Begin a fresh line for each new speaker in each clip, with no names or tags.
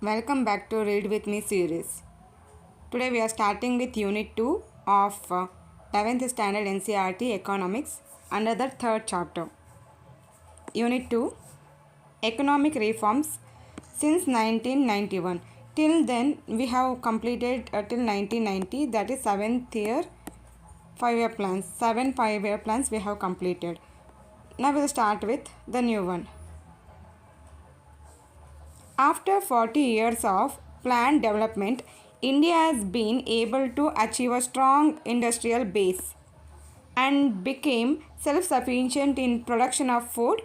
Welcome back to Read With Me series. Today we are starting with Unit 2 of 11th Standard NCERT Economics under the third chapter. Unit 2 Economic Reforms since 1991. Till then we have completed till 1990, that is 7th year 5-year plans. 7 5-year plans we have completed. Now we will start with the new one. After 40 years of planned development, India has been able to achieve a strong industrial base and became self-sufficient in production of food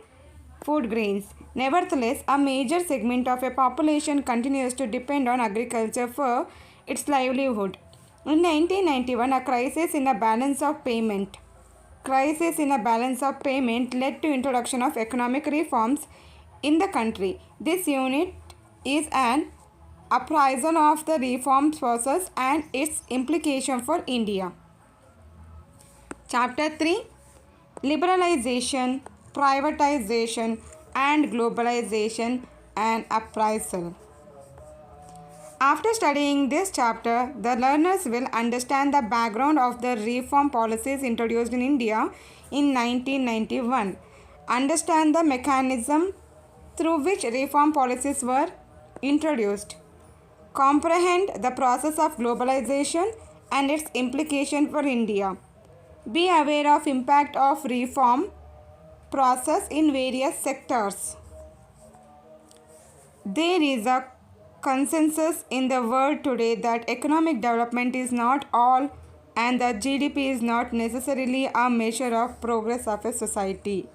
grains. Nevertheless, a major segment of a population continues to depend on agriculture for its livelihood. In 1991, a crisis in the balance of payment led to introduction of economic reforms in the country. This unit is an appraisal of the reform process and its implication for India. Chapter 3 Liberalization, Privatization and Globalization, and Appraisal. After studying this chapter, the learners will understand the background of the reform policies introduced in India in 1991, understand the mechanism through which reform policies were introduced, comprehend the process of globalization and its implication for India, be aware of impact of reform process in various sectors. There is a consensus in the world today that economic development is not all and that GDP is not necessarily a measure of progress of a society.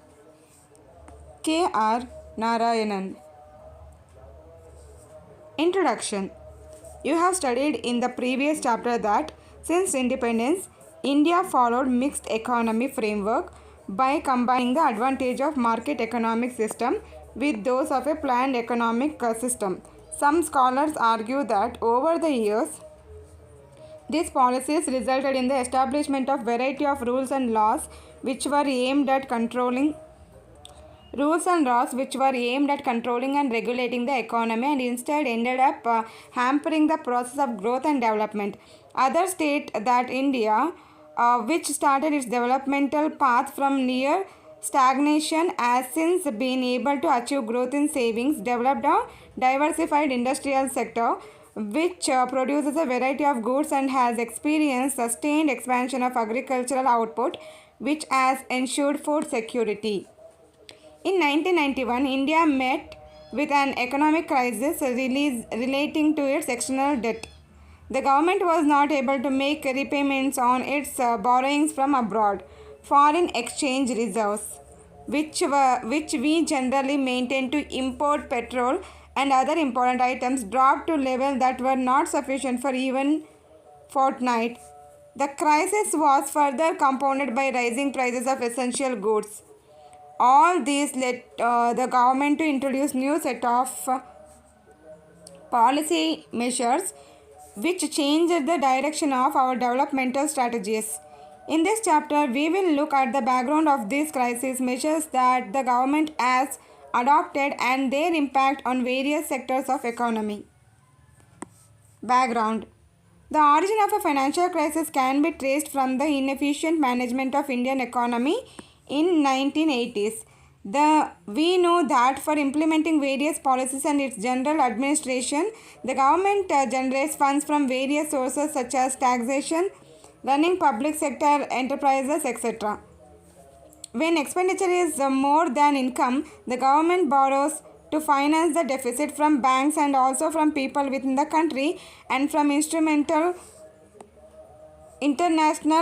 K.R. Narayanan. Introduction. You have studied in the previous chapter that since independence, India followed mixed economy framework by combining the advantage of market economic system with those of a planned economic system. Some scholars argue that over the years, these policies resulted in the establishment of variety of rules and laws which were aimed at controlling and regulating the economy and instead ended up hampering the process of growth and development. Others state that India, which started its developmental path from near stagnation, has since been able to achieve growth in savings, developed a diversified industrial sector which produces a variety of goods and has experienced sustained expansion of agricultural output which has ensured food security. In 1991, India met with an economic crisis relating to its external debt. The government was not able to make repayments on its borrowings from abroad. Foreign exchange reserves, which we generally maintain to import petrol and other important items, dropped to levels that were not sufficient for even fortnight. The crisis was further compounded by rising prices of essential goods. All these led the government to introduce new set of policy measures which changed the direction of our developmental strategies. In this chapter, we will look at the background of these crisis measures that the government has adopted and their impact on various sectors of economy. Background. The origin of a financial crisis can be traced from the inefficient management of Indian economy in 1980s. We know that for implementing various policies and its general administration, the government generates funds from various sources such as taxation, running public sector enterprises, etc. When expenditure is more than income, the government borrows to finance the deficit from banks and also from people within the country and from international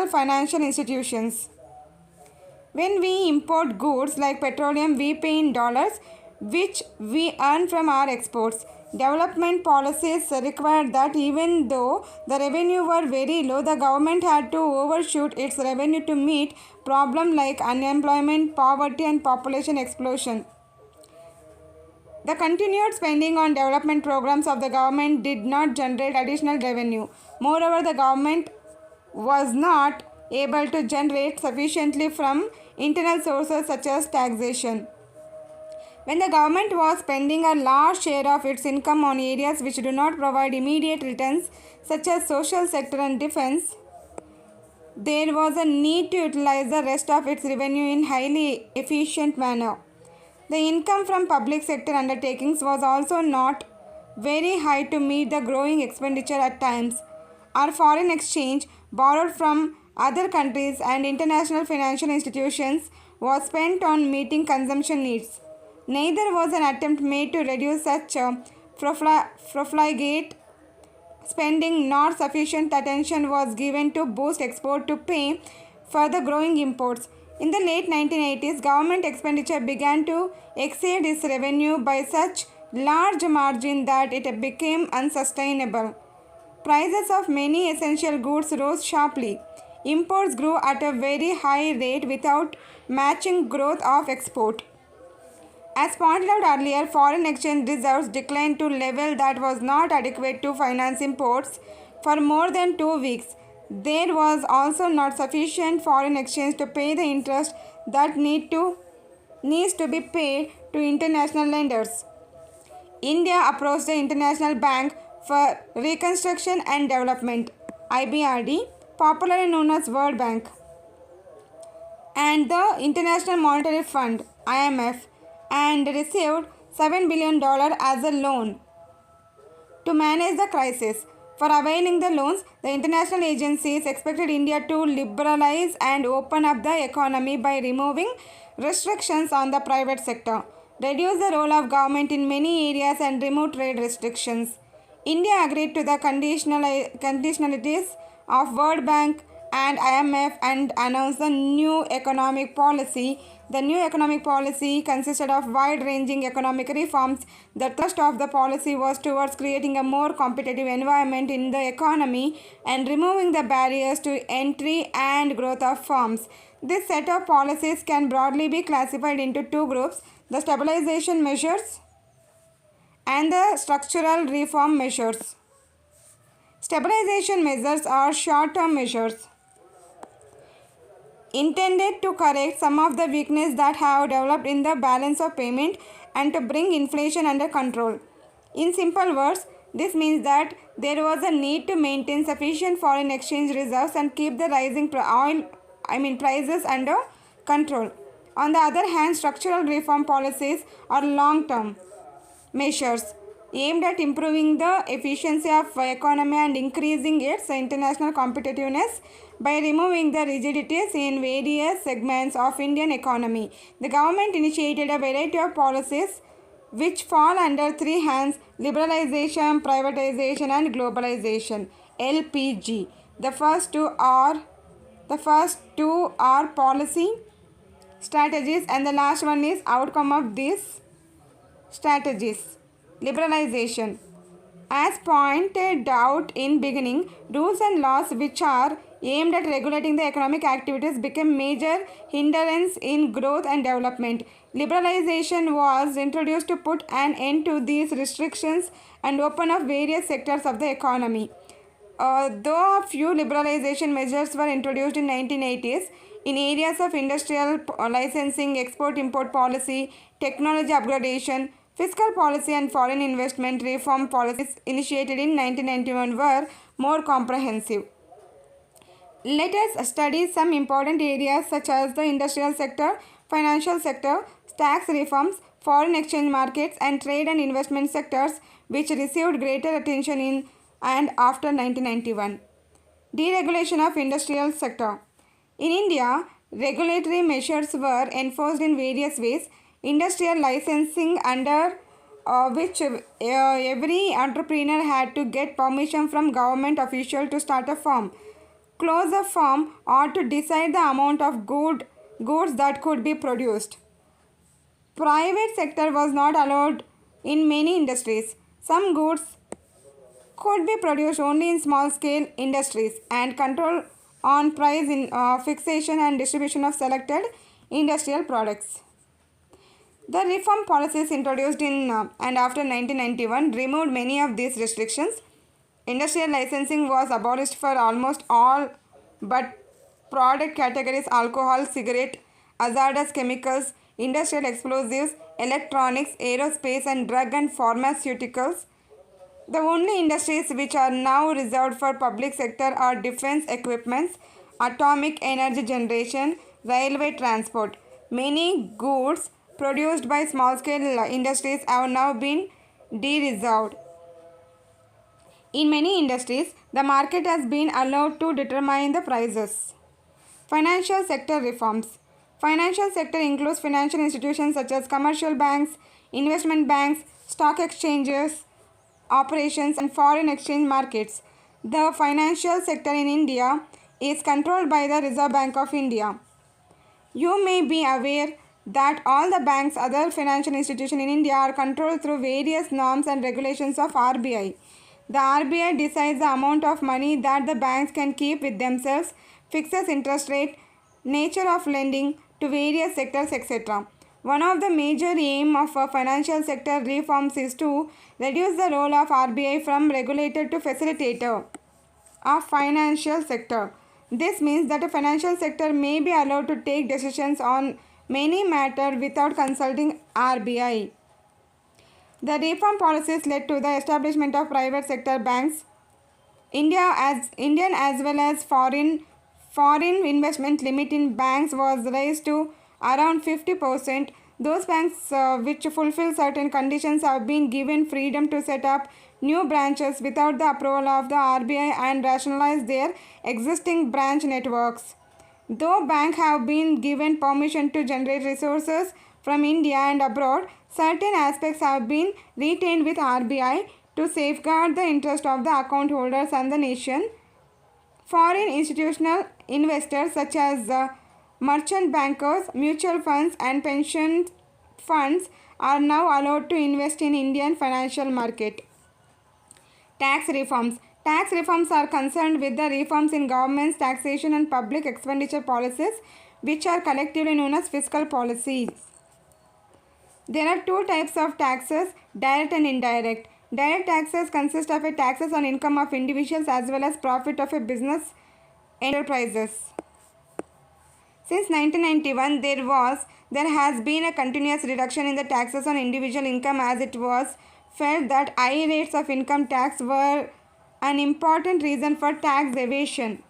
financial institutions. When we import goods like petroleum, we pay in dollars, which we earn from our exports. Development policies required that even though the revenue were very low, the government had to overshoot its revenue to meet problems like unemployment, poverty, and population explosion. The continued spending on development programs of the government did not generate additional revenue. Moreover, the government was not able to generate sufficiently from internal sources such as taxation. When the government was spending a large share of its income on areas which do not provide immediate returns, such as social sector and defense, there was a need to utilize the rest of its revenue in highly efficient manner. The income from public sector undertakings was also not very high to meet the growing expenditure at times. Our foreign exchange, borrowed from other countries and international financial institutions, was spent on meeting consumption needs. Neither was an attempt made to reduce such profligate spending, nor sufficient attention was given to boost export to pay for the growing imports. In the late 1980s, government expenditure began to exceed its revenue by such large margin that it became unsustainable. Prices of many essential goods rose sharply. Imports grew at a very high rate without matching growth of export. As pointed out earlier, foreign exchange reserves declined to a level that was not adequate to finance imports for more than 2 weeks. There was also not sufficient foreign exchange to pay the interest that needs to be paid to international lenders. India approached the International Bank for Reconstruction and Development (IBRD), popularly known as World Bank, and the International Monetary Fund (IMF), and received $7 billion as a loan to manage the crisis. For availing the loans, the international agencies expected India to liberalize and open up the economy by removing restrictions on the private sector, reduce the role of government in many areas, and remove trade restrictions. India agreed to the conditionalities of World Bank and IMF and announced the new economic policy. The new economic policy consisted of wide-ranging economic reforms. The thrust of the policy was towards creating a more competitive environment in the economy and removing the barriers to entry and growth of firms. This set of policies can broadly be classified into two groups: the stabilization measures and the structural reform measures. Stabilization measures are short-term measures intended to correct some of the weaknesses that have developed in the balance of payment and to bring inflation under control. In simple words, this means that there was a need to maintain sufficient foreign exchange reserves and keep the rising prices under control. On the other hand, structural reform policies are long-term measures aimed at improving the efficiency of economy and increasing its international competitiveness by removing the rigidities in various segments of Indian economy. The government initiated a variety of policies which fall under three hands: liberalization, privatization, and globalization (LPG). The first two are policy strategies, and the last one is outcome of these strategies. Liberalization. As pointed out in beginning, rules and laws which are aimed at regulating the economic activities became major hindrance in growth and development. Liberalization was introduced to put an end to these restrictions and open up various sectors of the economy. Though a few liberalization measures were introduced in 1980s in areas of industrial licensing, export-import policy, technology upgradation, fiscal policy, and foreign investment reform policies initiated in 1991 were more comprehensive. Let us study some important areas such as the industrial sector, financial sector, tax reforms, foreign exchange markets, and trade and investment sectors, which received greater attention in and after 1991. Deregulation of industrial sector. In India, regulatory measures were enforced in various ways. Industrial licensing, under which every entrepreneur had to get permission from government official to start a firm, close a firm, or to decide the amount of goods that could be produced. Private sector was not allowed in many industries. Some goods could be produced only in small scale industries, and control on price fixation and distribution of selected industrial products. The reform policies introduced in and after 1991 removed many of these restrictions. Industrial licensing was abolished for almost all but product categories: alcohol, cigarette, hazardous chemicals, industrial explosives, electronics, aerospace, and drug and pharmaceuticals. The only industries which are now reserved for public sector are defense equipments, atomic energy generation, railway transport. Many goods produced by small-scale industries have now been de-reserved. In many industries, the market has been allowed to determine the prices. Financial sector reforms. Financial sector includes financial institutions such as commercial banks, investment banks, stock exchanges, operations and foreign exchange markets. The financial sector in India is controlled by the Reserve Bank of India. You may be aware that all the banks, other financial institutions in India are controlled through various norms and regulations of RBI. The RBI decides the amount of money that the banks can keep with themselves, fixes interest rate, nature of lending to various sectors, etc. One of the major aims of financial sector reforms is to reduce the role of RBI from regulator to facilitator of financial sector. This means that a financial sector may be allowed to take decisions on many matters without consulting RBI. The reform policies led to the establishment of private sector banks. Indian as well as foreign investment limit in banks was raised to around 50%. Those banks which fulfill certain conditions have been given freedom to set up new branches without the approval of the RBI and rationalize their existing branch networks. Though banks have been given permission to generate resources from India and abroad, certain aspects have been retained with RBI to safeguard the interest of the account holders and the nation. Foreign institutional investors such as merchant bankers, mutual funds and pension funds are now allowed to invest in Indian financial market. Tax reforms. Tax reforms are concerned with the reforms in government's taxation and public expenditure policies, which are collectively known as fiscal policies. There are two types of taxes, direct and indirect. Direct taxes consist of a taxes on income of individuals as well as profit of a business enterprises. Since 1991, there has been a continuous reduction in the taxes on individual income as it was felt that high rates of income tax were an important reason for tax evasion.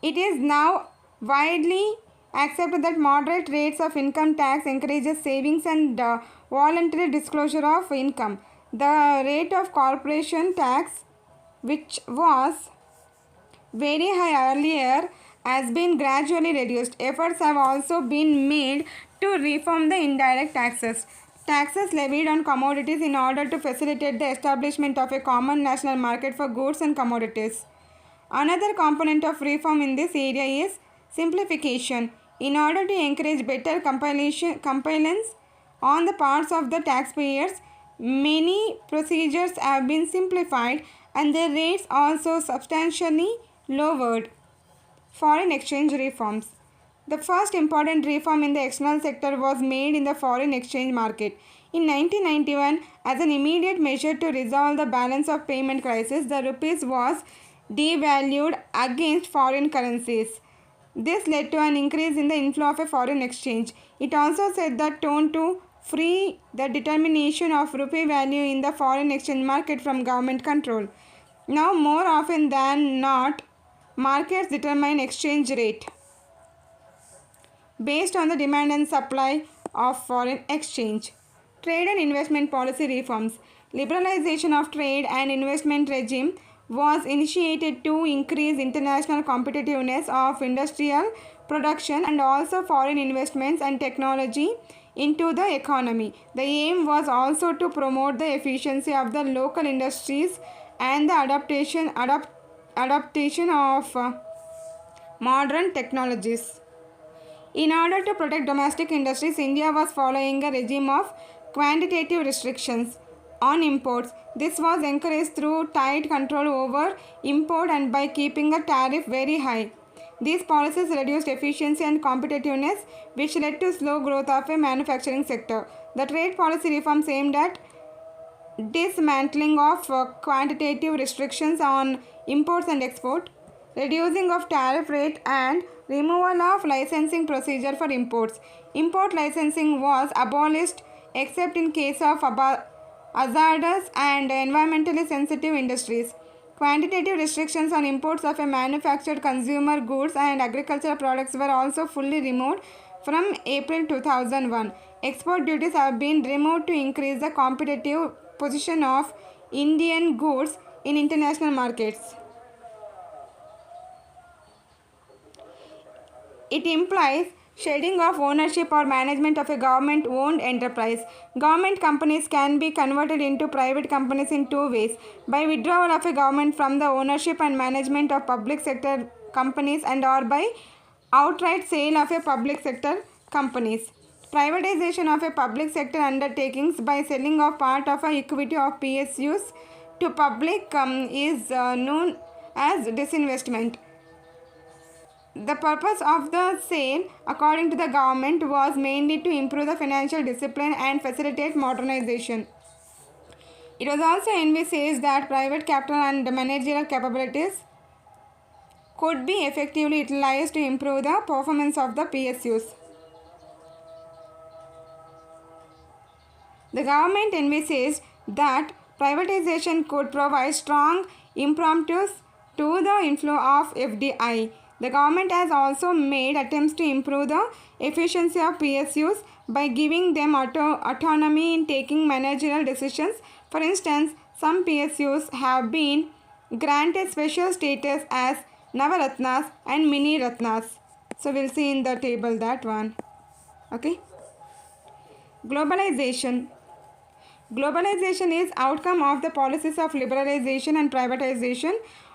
It is now widely accepted that moderate rates of income tax encourages savings and voluntary disclosure of income. The rate of corporation tax, which was very high earlier, has been gradually reduced. Efforts have also been made to reform the indirect taxes. Taxes levied on commodities in order to facilitate the establishment of a common national market for goods and commodities. Another component of reform in this area is simplification. In order to encourage better compliance on the parts of the taxpayers, many procedures have been simplified and their rates also substantially lowered. Foreign exchange reforms. The first important reform in the external sector was made in the foreign exchange market. In 1991, as an immediate measure to resolve the balance of payment crisis, the rupees was devalued against foreign currencies. This led to an increase in the inflow of a foreign exchange. It also set the tone to free the determination of rupee value in the foreign exchange market from government control. Now, more often than not, markets determine exchange rate based on the demand and supply of foreign exchange. Trade and investment policy reforms. Liberalization of trade and investment regime was initiated to increase international competitiveness of industrial production and also foreign investments and technology into the economy. The aim was also to promote the efficiency of the local industries and the adaptation of modern technologies. In order to protect domestic industries, India was following a regime of quantitative restrictions on imports. This was encouraged through tight control over import and by keeping a tariff very high. These policies reduced efficiency and competitiveness, which led to slow growth of a manufacturing sector. The trade policy reforms aimed at dismantling of quantitative restrictions on imports and export, reducing of tariff rate and Removal of licensing procedure for imports. Import licensing was abolished except in case of hazardous and environmentally sensitive industries. Quantitative restrictions on imports of manufactured consumer goods and agricultural products were also fully removed from April 2001. Export duties have been removed to increase the competitive position of Indian goods in international markets. It implies shedding of ownership or management of a government-owned enterprise. Government companies can be converted into private companies in two ways: by withdrawal of a government from the ownership and management of public sector companies, and or by outright sale of a public sector companies. Privatization of a public sector undertakings by selling of part of a equity of PSUs to public is known as disinvestment. The purpose of the sale, according to the government, was mainly to improve the financial discipline and facilitate modernization. It was also envisaged that private capital and managerial capabilities could be effectively utilized to improve the performance of the PSUs. The government envisaged that privatization could provide strong impromptus to the inflow of FDI. The government has also made attempts to improve the efficiency of PSUs by giving them autonomy in taking managerial decisions. For instance, some PSUs have been granted special status as Navaratnas and Mini Ratnas. So we'll see in the table that one. Okay. Globalization. Globalization is outcome of the policies of liberalization and privatization.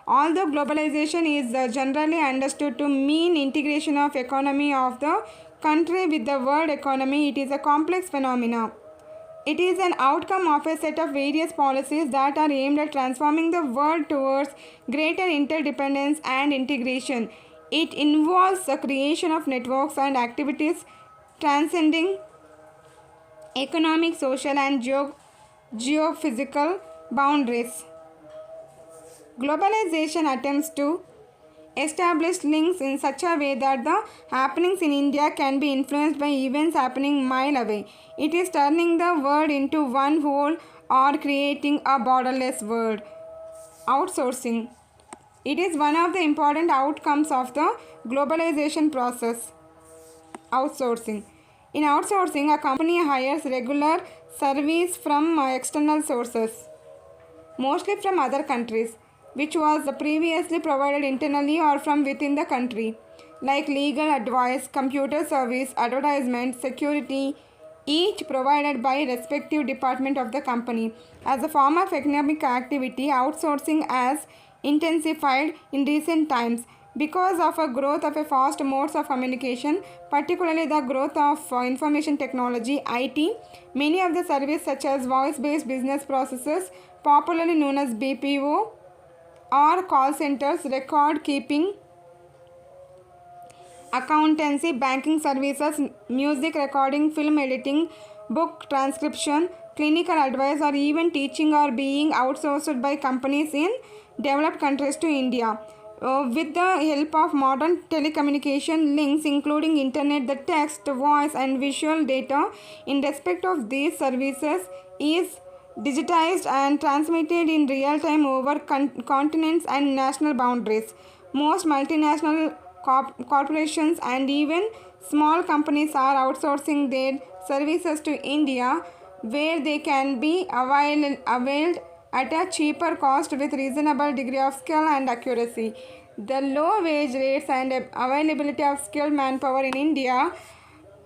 Although globalization is generally understood to mean integration of economy of the country with the world economy, it is a complex phenomenon. It is an outcome of a set of various policies that are aimed at transforming the world towards greater interdependence and integration. It involves the creation of networks and activities transcending economic, social, and geophysical boundaries. Globalization attempts to establish links in such a way that the happenings in India can be influenced by events happening mile away. It is turning the world into one whole or creating a borderless world. Outsourcing. It is one of the important outcomes of the globalization process. Outsourcing. In outsourcing, a company hires regular service from external sources, mostly from other countries, which was previously provided internally or from within the country, like legal advice, computer service, advertisement, security, each provided by respective department of the company. As a form of economic activity, outsourcing has intensified in recent times because of a growth of a fast modes of communication, particularly the growth of information technology, IT. Many of the services such as voice-based business processes, popularly known as BPO, or call centers, record keeping, accountancy, banking services, music recording, film editing, book transcription, clinical advice, or even teaching are being outsourced by companies in developed countries to India. With the help of modern telecommunication links, including internet, the text, voice, and visual data in respect of these services is digitized and transmitted in real time over continents and national boundaries. Most multinational corporations and even small companies are outsourcing their services to India, where they can be availed at a cheaper cost with reasonable degree of skill and accuracy. The low wage rates and availability of skilled manpower in India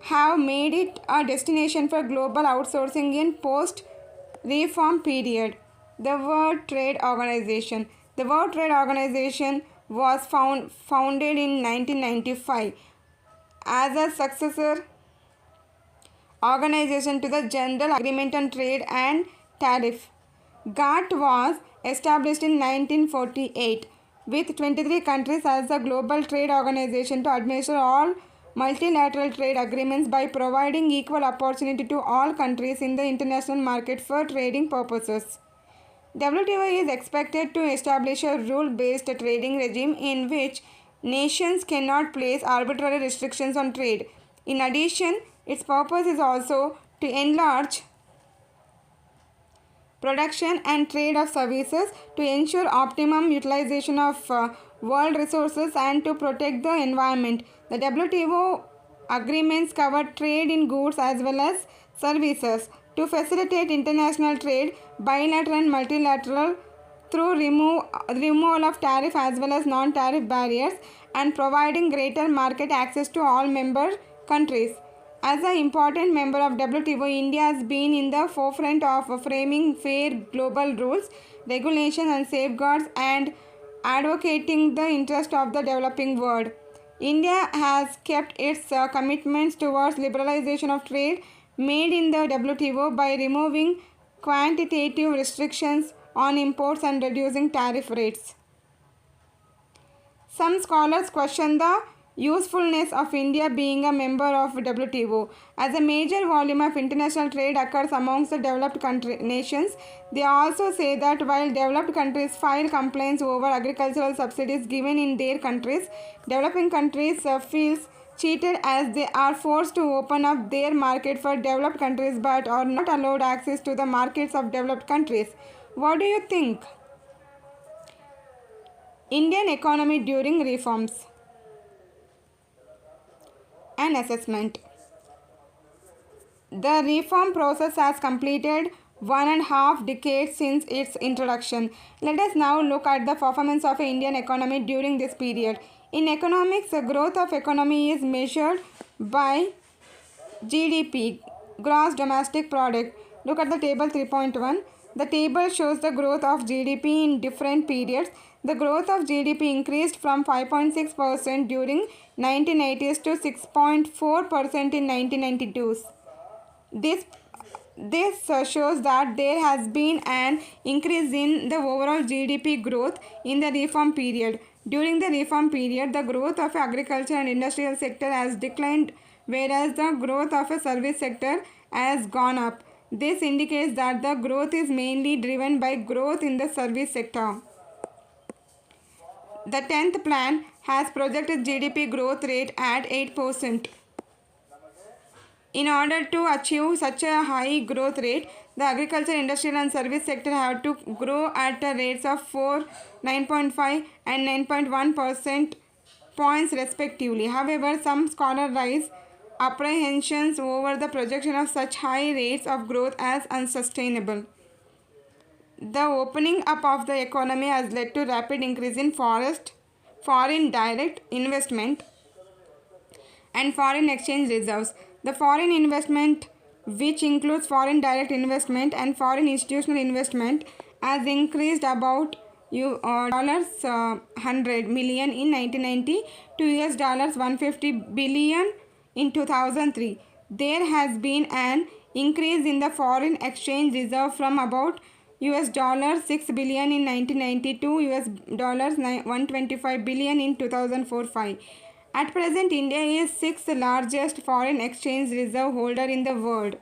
have made it a destination for global outsourcing in post-reform period. The World Trade Organization. The World Trade Organization was founded in 1995 as a successor organization to the General Agreement on Trade and Tariff. GATT was established in 1948 with 23 countries as the global trade organization to administer all multilateral trade agreements by providing equal opportunity to all countries in the international market for trading purposes. WTO is expected to establish a rule-based trading regime in which nations cannot place arbitrary restrictions on trade. In addition, its purpose is also to enlarge production and trade of services, to ensure optimum utilization of world resources, and to protect the environment. The WTO agreements cover trade in goods as well as services to facilitate international trade, bilateral and multilateral, through removal of tariff as well as non-tariff barriers, and providing greater market access to all member countries. As an important member of WTO, India has been in the forefront of framing fair global rules, regulations and safeguards, and advocating the interest of the developing world. India has kept its commitments towards liberalization of trade made in the WTO by removing quantitative restrictions on imports and reducing tariff rates. Some scholars question the usefulness of India being a member of WTO. As a major volume of international trade occurs amongst the developed nations, they also say that while developed countries file complaints over agricultural subsidies given in their countries, developing countries feel cheated as they are forced to open up their market for developed countries but are not allowed access to the markets of developed countries. What do you think? Indian economy during reforms and assessment. The reform process has completed 1.5 decades since its introduction. Let us now look at the performance of the Indian economy during this period. In economics, the growth of economy is measured by GDP, gross domestic product. Look at the table 3.1. The table shows the growth of GDP in different periods. The growth of GDP increased from 5.6% during 1980s to 6.4% in 1992s. This shows that there has been an increase in the overall GDP growth in the reform period. During the reform period, the growth of agriculture and industrial sector has declined, whereas the growth of a service sector has gone up. This indicates that the growth is mainly driven by growth in the service sector. The 10th plan has projected GDP growth rate at 8%. In order to achieve such a high growth rate, the agriculture, industrial and service sector have to grow at rates of 4, 9.5 and 9.1% points respectively. However, some scholars raise apprehensions over the projection of such high rates of growth as unsustainable. The opening up of the economy has led to rapid increase in foreign direct investment and foreign exchange reserves. The foreign investment, which includes foreign direct investment and foreign institutional investment, has increased about $100 million in 1990 to $150 billion in 2003. There has been an increase in the foreign exchange reserve from about $6 billion in 1990 to $125 billion in 2004-5. At present, India is 6th largest foreign exchange reserve holder in the world.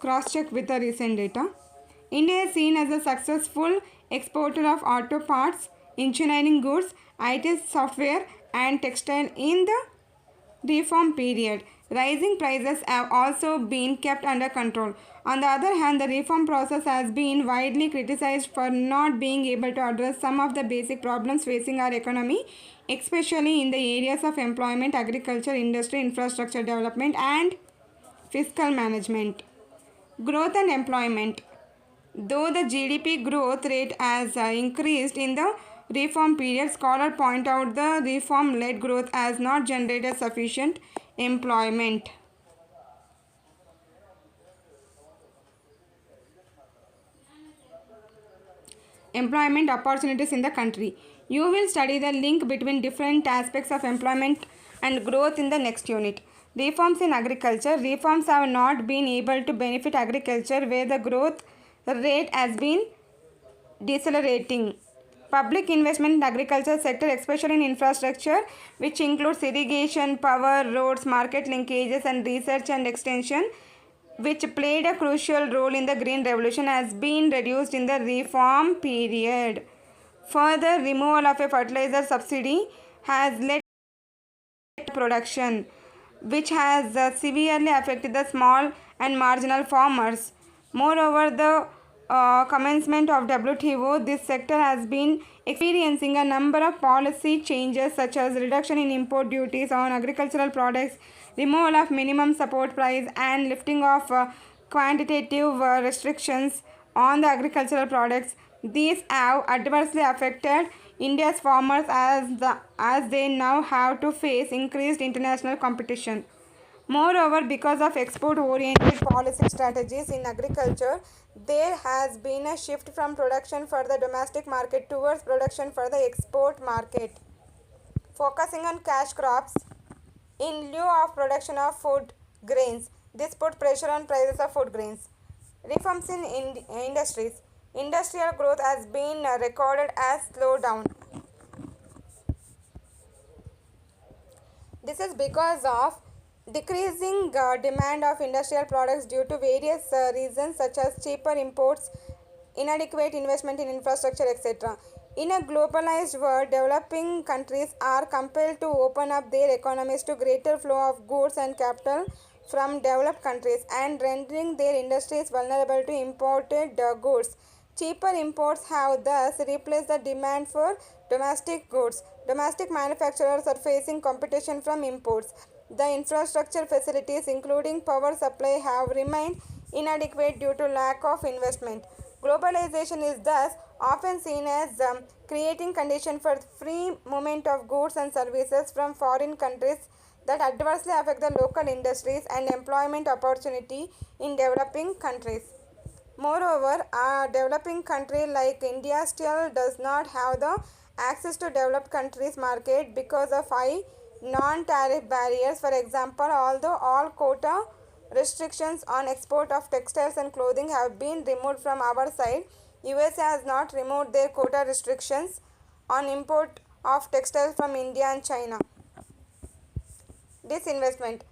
Cross-check with the recent data. India is seen as a successful exporter of auto parts, engineering goods, IT software and textile in the reform period. Rising prices have also been kept under control. On the other hand, the reform process has been widely criticized for not being able to address some of the basic problems facing our economy, especially in the areas of employment, agriculture, industry, infrastructure development and fiscal management. Growth and employment. Though the GDP growth rate has increased in the reform period, scholars point out the reform-led growth has not generated sufficient employment. Employment opportunities in the country. You will study the link between different aspects of employment and growth in the next unit. Reforms in agriculture. Reforms have not been able to benefit agriculture where the growth rate has been decelerating. Public investment in agriculture sector, especially in infrastructure, which includes irrigation, power, roads, market linkages and research and extension, which played a crucial role in the Green Revolution, has been reduced in the reform period. Further, removal of a fertilizer subsidy has led to production, which has severely affected the small and marginal farmers. Moreover, the commencement of WTO, this sector has been experiencing a number of policy changes such as reduction in import duties on agricultural products, removal of minimum support price, and lifting of quantitative restrictions on the agricultural products. These have adversely affected India's farmers as they now have to face increased international competition. Moreover, because of export oriented policy strategies in agriculture, there has been a shift from production for the domestic market towards production for the export market, focusing on cash crops in lieu of production of food grains. This put pressure on prices of food grains. Reforms in industries. Industrial growth has been recorded as slowdown. This is because of decreasing demand of industrial products due to various reasons such as cheaper imports, inadequate investment in infrastructure, etc. In a globalized world, developing countries are compelled to open up their economies to greater flow of goods and capital from developed countries and rendering their industries vulnerable to imported goods. Cheaper imports have thus replaced the demand for domestic goods. Domestic manufacturers are facing competition from imports. The infrastructure facilities, including power supply, have remained inadequate due to lack of investment. Globalization is thus often seen as creating conditions for free movement of goods and services from foreign countries that adversely affect the local industries and employment opportunity in developing countries. Moreover, a developing country like India still does not have the access to developed countries market because of high non-tariff barriers. For example, although all quota restrictions on export of textiles and clothing have been removed from our side, USA has not removed their quota restrictions on import of textiles from India and China. Disinvestment.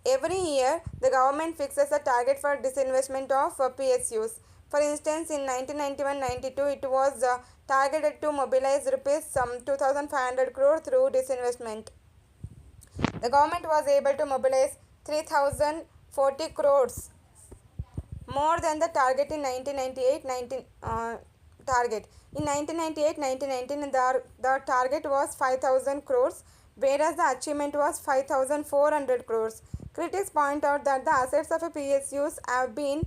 Every year, the government fixes a target for disinvestment of PSUs. For instance, in 1991-92, it was targeted to mobilize rupees 2,500 crore through disinvestment. The government was able to mobilize 3,040 crores, more than the target in 1998-19 target. In 1998-1919, the target was 5,000 crores, whereas the achievement was 5,400 crores. Critics point out that the assets of a PSUs have been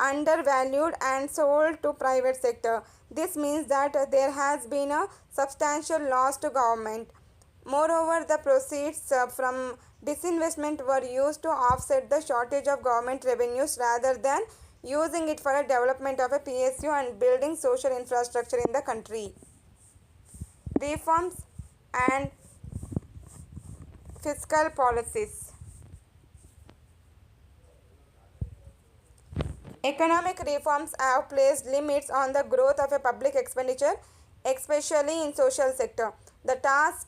undervalued and sold to private sector. This means that there has been a substantial loss to government. Moreover, the proceeds from disinvestment were used to offset the shortage of government revenues rather than using it for a development of a PSU and building social infrastructure in the country. Reforms and fiscal policies. Economic reforms have placed limits on the growth of a public expenditure, especially in social sector. The tax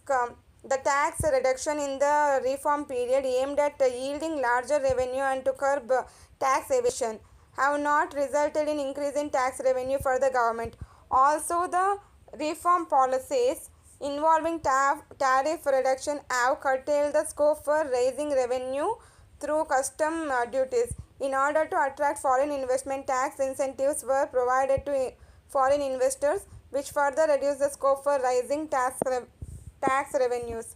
reduction in the reform period aimed at yielding larger revenue and to curb tax evasion have not resulted in increase in tax revenue for the government. Also, the reform policies involving tariff reduction have curtailed the scope for raising revenue through custom duties. In order to attract foreign investment, tax incentives were provided to foreign investors, which further reduced the scope for rising tax revenues.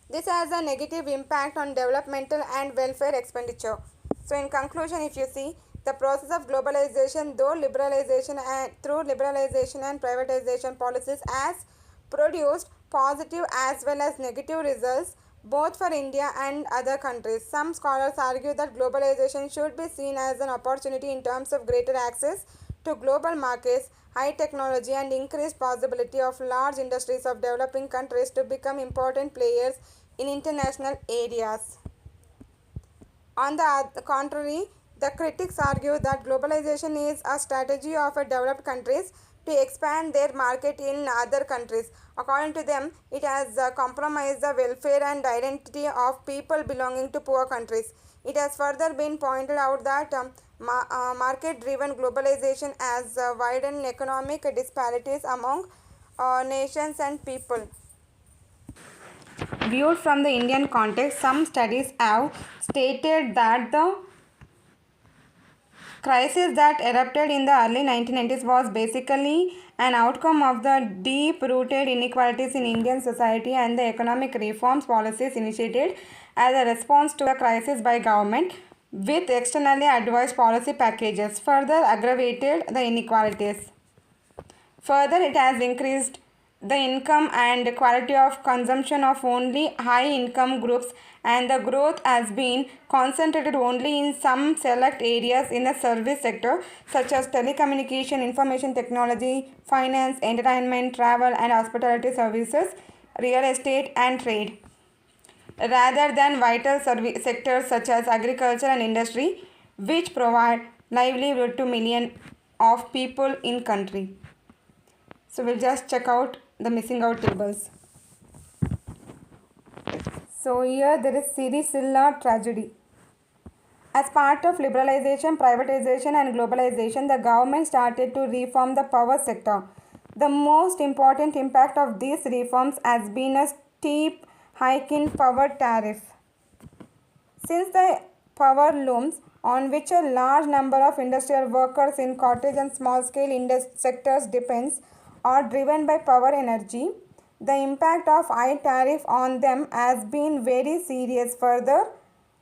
This has a negative impact on developmental and welfare expenditure. So, in conclusion, if you see the process of globalization, through liberalization and privatization policies, has produced positive as well as negative results both for India and other countries. Some scholars argue that globalization should be seen as an opportunity in terms of greater access to global markets, high technology, and increased possibility of large industries of developing countries to become important players in international areas. On the contrary, the critics argue that globalization is a strategy of developed countries to expand their market in other countries. According to them, it has compromised the welfare and identity of people belonging to poor countries. It has further been pointed out that market driven globalization has widened economic disparities among nations and people. Viewed from the Indian context, some studies have stated that the crisis that erupted in the early 1990s was basically an outcome of the deep-rooted inequalities in Indian society and the economic reforms policies initiated as a response to the crisis by government with externally advised policy packages further aggravated the inequalities. Further, it has increased the income and quality of consumption of only high income groups, and the growth has been concentrated only in some select areas in the service sector such as telecommunication, information technology, finance, entertainment, travel and hospitality services, real estate and trade, rather than vital sectors such as agriculture and industry, which provide livelihood to millions of people in country. So we'll just check out the missing out tables. So here there is Siricilla tragedy. As part of liberalization, privatization and globalization, the government started to reform the power sector. The most important impact of these reforms has been a steep hike in power tariff. Since the power looms, on which a large number of industrial workers in cottage and small-scale sectors depends, are driven by power energy, the impact of high tariff on them has been very serious. Further,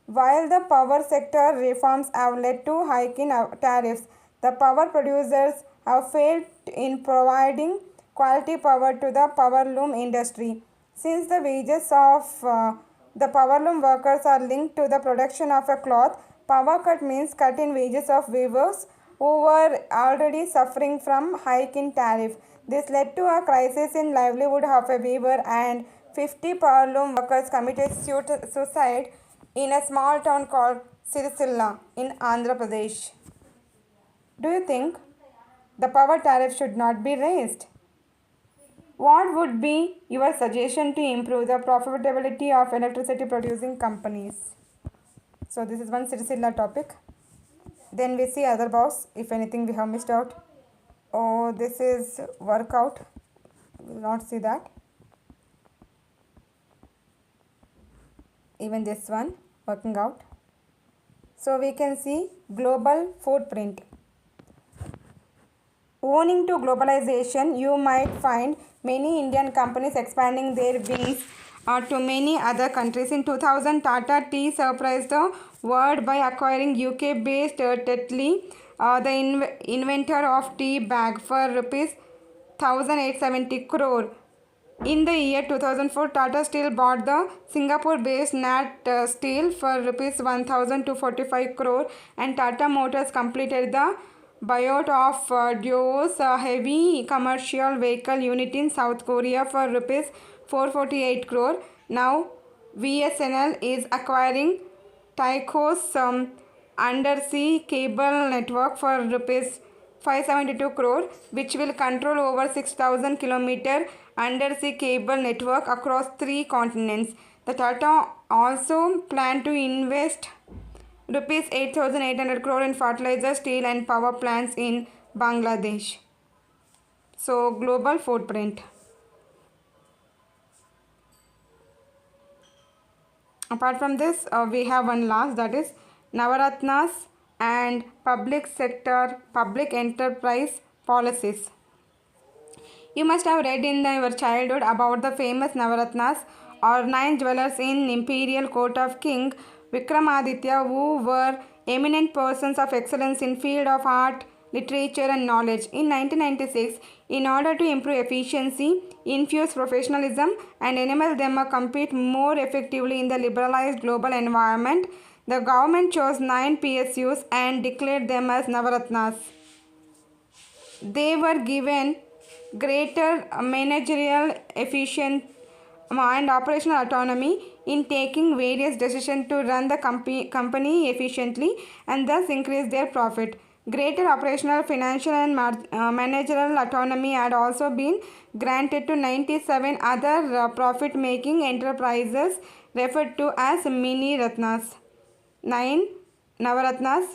while the power sector reforms have led to hike in tariffs, the power producers have failed in providing quality power to the power loom industry. Since the wages of the power loom workers are linked to the production of a cloth, power cut means cut in wages of weavers who were already suffering from hike in tariff. This led to a crisis in livelihood of a weaver, and 50 power loom workers committed suicide in a small town called Siricilla in Andhra Pradesh. Do you think the power tariff should not be raised? What would be your suggestion to improve the profitability of electricity producing companies? So this is one Siricilla topic. Then we see other box if anything we have missed out. Oh, this is workout. We will not see that. Even this one, working out. So we can see global footprint. Owing to globalization, you might find many Indian companies expanding their wings to many other countries. In 2000, Tata Tea surprised the world by acquiring UK-based Tetley, the inventor of tea bag, for rupees 1,870 crore. In the year 2004, Tata Steel bought the Singapore-based Nat Steel for rupees 1,245 crore, and Tata Motors completed the buyout of Dio's heavy commercial vehicle unit in South Korea for rupees 448 crore. Now, VSNL is acquiring Tyco's undersea cable network for rupees 572 crore, which will control over 6,000 km undersea cable network across 3 continents. The Tata also plan to invest rupees 8,800 crore in fertilizer, steel and power plants in Bangladesh. So, global footprint. Apart from this, we have one last, that is Navaratnas and public sector, public enterprise policies. You must have read in your childhood about the famous Navaratnas, or 9 jewelers in imperial court of King Vikramaditya, who were eminent persons of excellence in field of art, literature and knowledge. In 1996, in order to improve efficiency, infuse professionalism and enable them to compete more effectively in the liberalized global environment, the government chose 9 PSUs and declared them as Navaratnas. They were given greater managerial efficiency and operational autonomy in taking various decisions to run the company efficiently and thus increase their profit. Greater operational, financial and managerial autonomy had also been granted to 97 other profit-making enterprises referred to as Mini Ratnas. 9 Navaratnas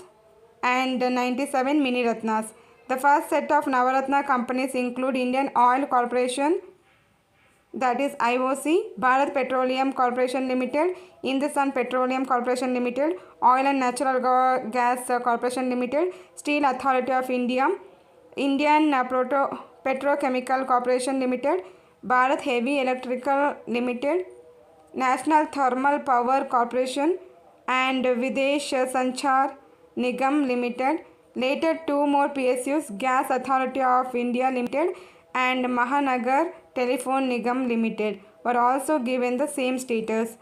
and 97 Mini Ratnas. The first set of Navaratna companies include Indian Oil Corporation, that is IOC, Bharat Petroleum Corporation Limited, Hindustan Petroleum Corporation Limited, Oil and Natural Gas Corporation Limited, Steel Authority of India, Indian Petrochemical Corporation Limited, Bharat Heavy Electrical Limited, National Thermal Power Corporation, and Videsh Sanchar Nigam Limited. Later, two more PSUs, Gas Authority of India Limited and Mahanagar Telephone Nigam Limited, were also given the same status.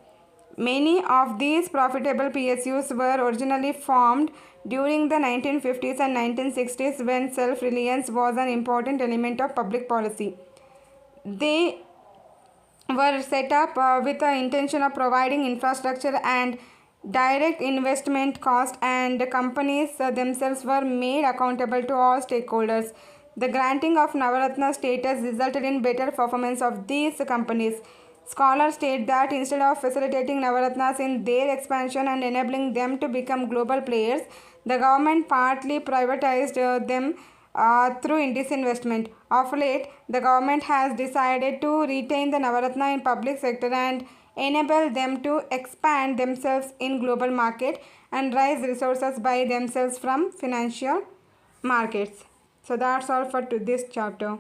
Many of these profitable PSUs were originally formed during the 1950s and 1960s when self-reliance was an important element of public policy. They were set up with the intention of providing infrastructure and direct investment cost, and the companies themselves were made accountable to all stakeholders. The granting of Navaratna status resulted in better performance of these companies. Scholars state that instead of facilitating Navaratnas in their expansion and enabling them to become global players, the government partly privatized them through disinvestment. Of late, the government has decided to retain the Navaratna in public sector and enable them to expand themselves in global market and raise resources by themselves from financial markets. So that's all for this chapter.